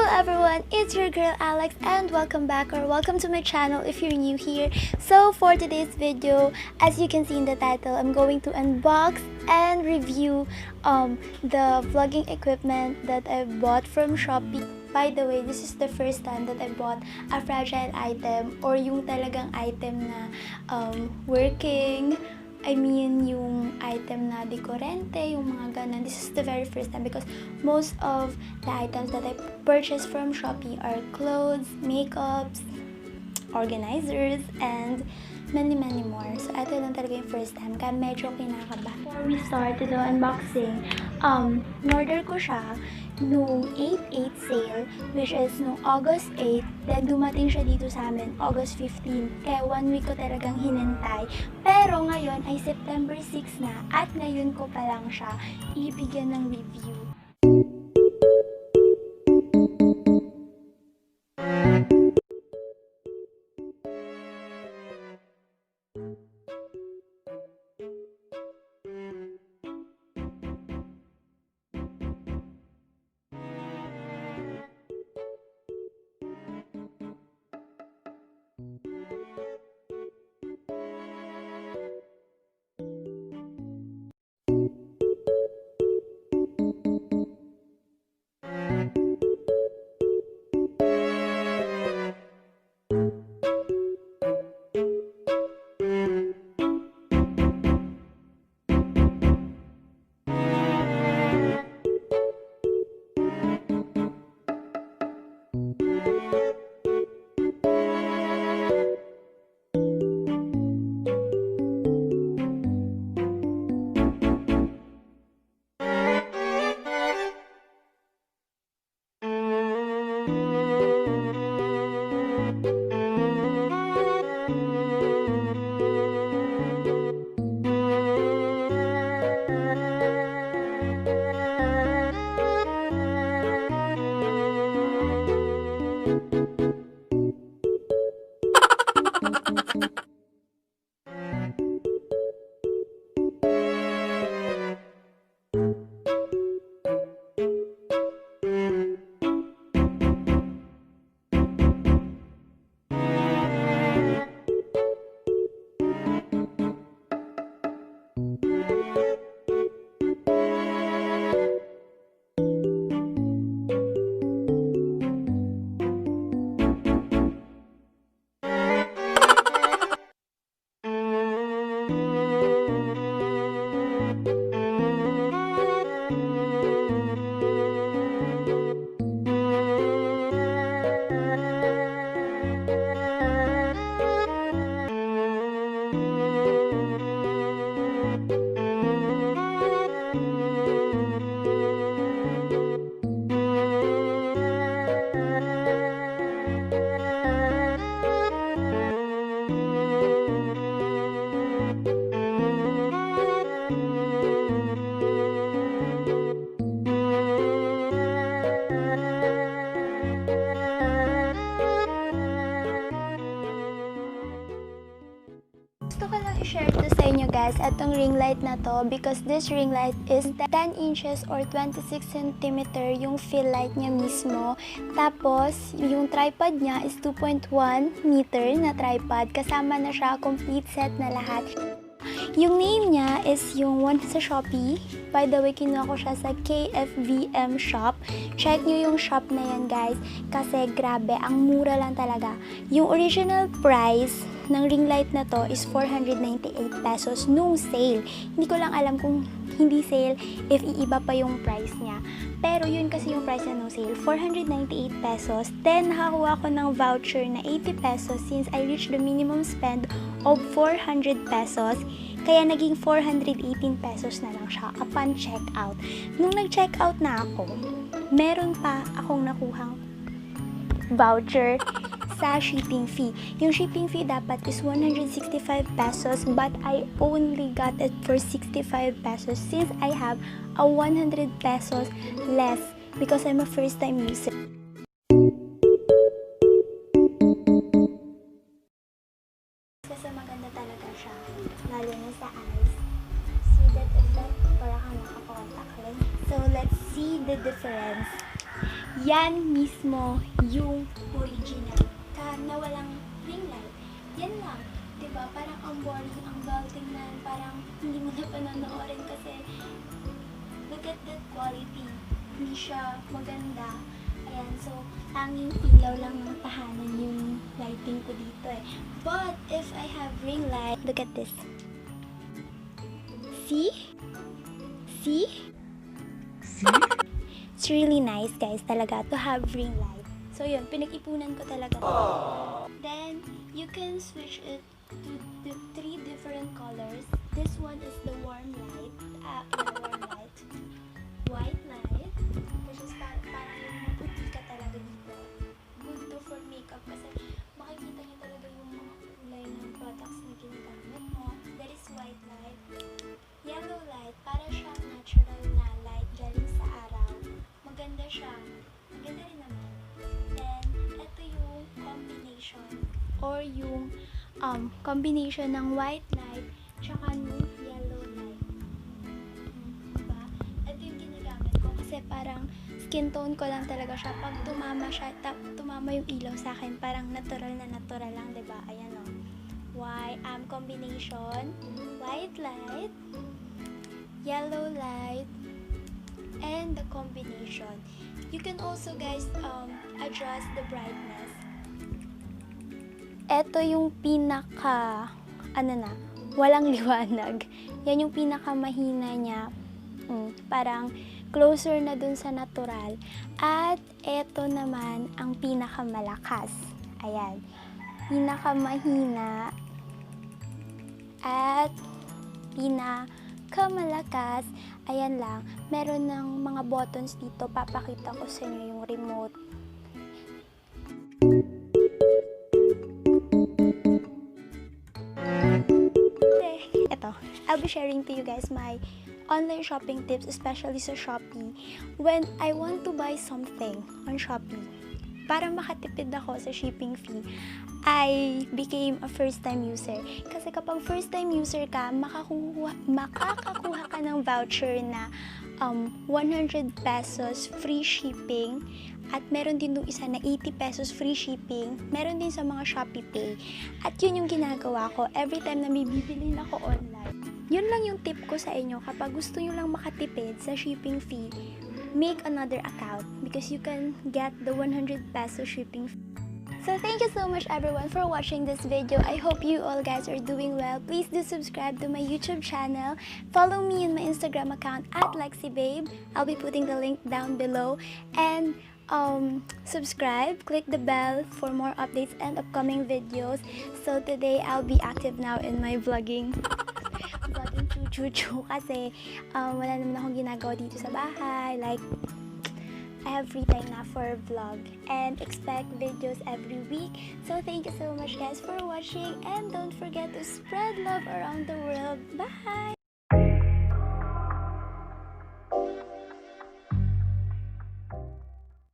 everyone, it's your girl Alex and welcome back or welcome to my channel if you're new here. So for today's video, as you can see in the title, I'm going to unbox and review the vlogging equipment that I bought from Shopee. By the way, this is the first time that I bought a fragile item or yung talagang item na working. I mean, yung item na dekorente, yung mga ganun. This is the very first time because most of the items that I purchased from Shopee are clothes, makeups, organizers, and many more. So, ito lang talaga yung first time. Kaya medyo kinakaba. Before we start the unboxing, in-order ko siya noong 8/8 sale, which is noong August 8. Then, dumating siya dito sa amin, August 15. Kaya 1 week ko talagang hinintay. Pero ngayon ay September 6 na at ngayon ko pa lang siya ibigyan ng review. Gusto ko lang i-share to sa inyo guys itong ring light na to because this ring light is 10 inches or 26 cm yung fill light niya mismo. Tapos, yung tripod niya is 2.1 meter na tripod. Kasama na siya, complete set na lahat. Yung name niya is yung one sa Shopee. By the way, kinuha ko siya sa KFVM shop. Check nyo yung shop na yan guys kasi grabe, ang mura lang talaga. Yung original price ng ring light na to is 498 pesos nung sale. Hindi ko lang alam kung hindi sale if iiba pa yung price niya. Pero yun kasi yung price niya nung sale, 498 pesos. Then nakakuha ko ng voucher na 80 pesos since I reached the minimum spend of 400 pesos. Kaya naging 418 pesos na lang siya upon checkout. Nung nag-checkout na ako, meron pa akong nakuhang voucher sa shipping fee. Yung shipping fee dapat is 165 pesos but I only got it for 65 pesos since I have a 100 pesos less because I'm a first time user. Kasi maganda talaga siya, lalo na sa eyes. See that effect? Para kang naka-contact lens. So let's see the difference. yan mismo yung original. Na walang ring light. Yan lang. Diba? Parang ang boring, ang dull tingnan. Parang hindi mo na panonoorin kasi look at that quality. Hindi siya maganda. Ayan, so tanging ilaw lang ng tahanan yung lighting ko dito eh. But if I have ring light, look at this. See? See? See? It's really nice guys talaga to have ring light. So yun, pinag-ipunan ko talaga. Then, you can switch it to the 3 different colors. This one is the warm light. Warm light. White light. Which is parang yung puti ka talaga dito. Good to for makeup kasi makikita niyo talaga yung mga kulay ng products na ginagamit mo. That is white light. Yellow light, para siyang natural na light galing sa araw. Maganda siya. Maganda rin naman. Then, ito yung combination or yung combination ng white light tsaka ng yellow light. Diba? Ito yung ginagamit ko kasi parang skin tone ko lang talaga siya. Pag tumama siya, tumama yung ilaw sa akin, parang natural na natural lang, diba? Ayan o. Combination, white light, yellow light, and the combination. You can also guys adjust the brightness. Ito yung pinaka walang liwanag. Yan yung pinaka mahina niya. Parang closer na dun sa natural. At ito naman ang pinaka malakas. Ayan. Pinaka mahina at pinaka malakas. Ayan lang, meron ng mga buttons dito. Papakita ko sa inyo yung remote. Ito, I'll be sharing to you guys my online shopping tips, especially sa Shopee. When I want to buy something on Shopee, para makatipid ako sa shipping fee, I became a first-time user. Kasi kapag first-time user ka, makakakuha ka ng voucher na 100 pesos free shipping at meron din yung isa na 80 pesos free shipping. Meron din sa mga Shopee Pay. At yun yung ginagawa ko every time na may bibilin ako online. Yun lang yung tip ko sa inyo kapag gusto nyo lang makatipid sa shipping fee, make another account because you can get the 100 peso shipping fee. So thank you so much everyone for watching this video. I hope you all guys are doing well. Please do subscribe to my YouTube channel. Follow me on my Instagram account at LexiBabe. I'll be putting the link down below. And subscribe, click the bell for more updates and upcoming videos. So today I'll be active now in my vlogging chuchu kasi wala naman akong ginagawa dito sa bahay. Like, I have free time na for vlog and expect videos every week. So thank you so much guys for watching and don't forget to spread love around the world. Bye!